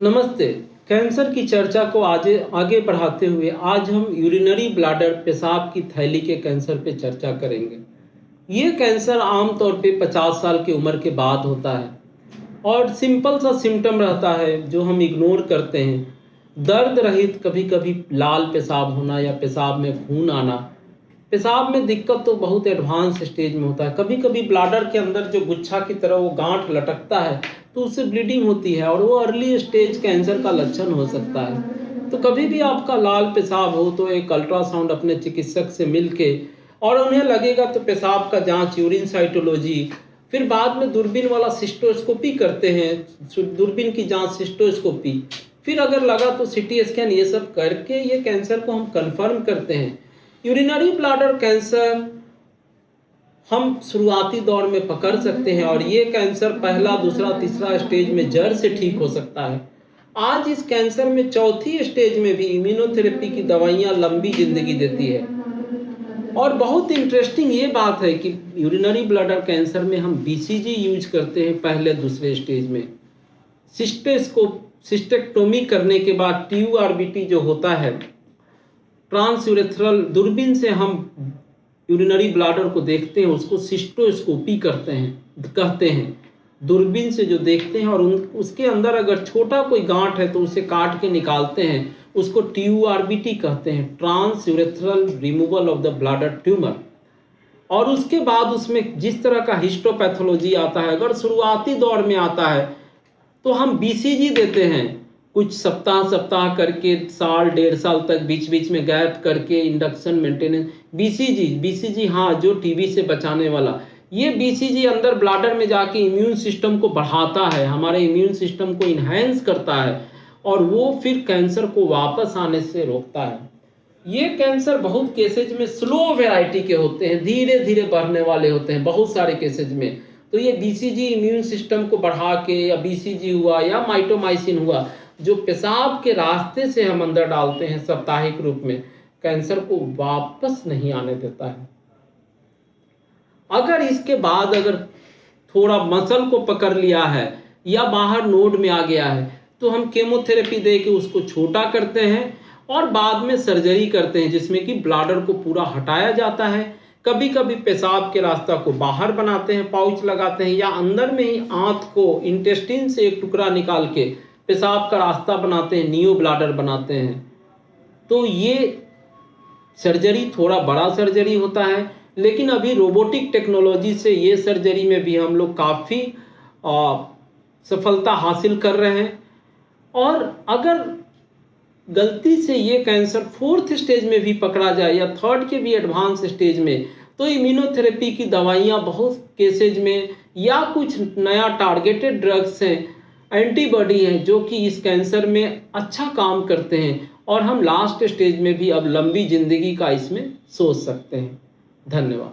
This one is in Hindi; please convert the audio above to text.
नमस्ते। कैंसर की चर्चा को आगे बढ़ाते हुए आज हम यूरिनरी ब्लैडर पेशाब की थैली के कैंसर पे चर्चा करेंगे। ये कैंसर आमतौर पे 50 साल की उम्र के बाद होता है और सिंपल सा सिम्टम रहता है जो हम इग्नोर करते हैं। दर्द रहित कभी कभी लाल पेशाब होना या पेशाब में खून आना। पेशाब में दिक्कत तो बहुत एडवांस स्टेज में होता है। कभी कभी ब्लाडर के अंदर जो गुच्छा की तरह वो गांठ लटकता है तो उससे ब्लीडिंग होती है और वो अर्ली स्टेज कैंसर का लक्षण हो सकता है। तो कभी भी आपका लाल पेशाब हो तो एक अल्ट्रासाउंड अपने चिकित्सक से मिल के और उन्हें लगेगा तो पेशाब का जांच, यूरिन साइटोलॉजी, फिर बाद में दूरबीन वाला सिस्टोस्कोपी करते हैं, दूरबीन की जांच सिस्टोस्कोपी, फिर अगर लगा तो सीटी स्कैन, ये सब करके ये कैंसर को हम कंफर्म करते हैं। यूरिनरी ब्लैडर कैंसर हम शुरुआती दौर में पकड़ सकते हैं और ये कैंसर पहला, दूसरा, तीसरा स्टेज में जड़ से ठीक हो सकता है। आज इस कैंसर में चौथी स्टेज में भी इम्यूनोथेरेपी की दवाइयाँ लंबी जिंदगी देती है। और बहुत इंटरेस्टिंग ये बात है कि यूरिनरी ब्लैडर कैंसर में हम बीसीजी यूज करते हैं पहले, दूसरे स्टेज में। सिस्टेक्टोमी करने के बाद ट्यूआरबीटी जो होता है, ट्रांसयूरेथ्रल दूरबीन से हम यूरिनरी ब्लैडर को देखते हैं, उसको सिस्टोस्कोपी कहते हैं। दूरबीन से जो देखते हैं और उसके अंदर अगर छोटा कोई गांठ है तो उसे काट के निकालते हैं, उसको ट्यूआरबीटी कहते हैं, transurethral removal of the bladder tumour. और उसके बाद उसमें जिस तरह का हिस्टोपैथोलॉजी आता है, अगर शुरुआती दौर में आता है तो हम बीसीजी देते हैं, कुछ सप्ताह करके, साल, 1.5 साल तक बीच बीच में गैप करके इंडक्शन मेंटेनेंस। बीसीजी हाँ, जो टीबी से बचाने वाला, ये बीसीजी अंदर ब्लैडर में जाके इम्यून सिस्टम को बढ़ाता है, हमारे इम्यून सिस्टम को इन्हेंस करता है और वो फिर कैंसर को वापस आने से रोकता है। ये कैंसर बहुत केसेज में स्लो वेराइटी के होते हैं, धीरे धीरे बढ़ने वाले होते हैं बहुत सारे केसेज में। तो ये बीसीजी इम्यून सिस्टम को बढ़ा के, या बीसीजी हुआ या माइटोमाइसिन हुआ, जो पेशाब के रास्ते से हम अंदर डालते हैं साप्ताहिक रूप में, कैंसर को वापस नहीं आने देता है। अगर इसके बाद अगर थोड़ा मसल को पकड़ लिया है या बाहर नोड में आ गया है तो हम केमोथेरेपी दे के उसको छोटा करते हैं और बाद में सर्जरी करते हैं, जिसमें कि ब्लैडर को पूरा हटाया जाता है। कभी कभी पेशाब के रास्ता को बाहर बनाते हैं, पाउच लगाते हैं, या अंदर में ही आंत को, इंटेस्टिन से एक टुकड़ा निकाल के पेशाब का रास्ता बनाते हैं, नियो ब्लैडर बनाते हैं। तो ये सर्जरी थोड़ा बड़ा सर्जरी होता है, लेकिन अभी रोबोटिक टेक्नोलॉजी से ये सर्जरी में भी हम लोग काफ़ी सफलता हासिल कर रहे हैं। और अगर गलती से ये कैंसर 4th स्टेज में भी पकड़ा जाए या 3rd के भी एडवांस स्टेज में, तो इम्यूनोथेरेपी की दवाइयाँ बहुत केसेज में, या कुछ नया टारगेटेड ड्रग्स हैं, एंटीबॉडी हैं, जो कि इस कैंसर में अच्छा काम करते हैं और हम लास्ट स्टेज में भी अब लंबी जिंदगी का इसमें सोच सकते हैं। धन्यवाद।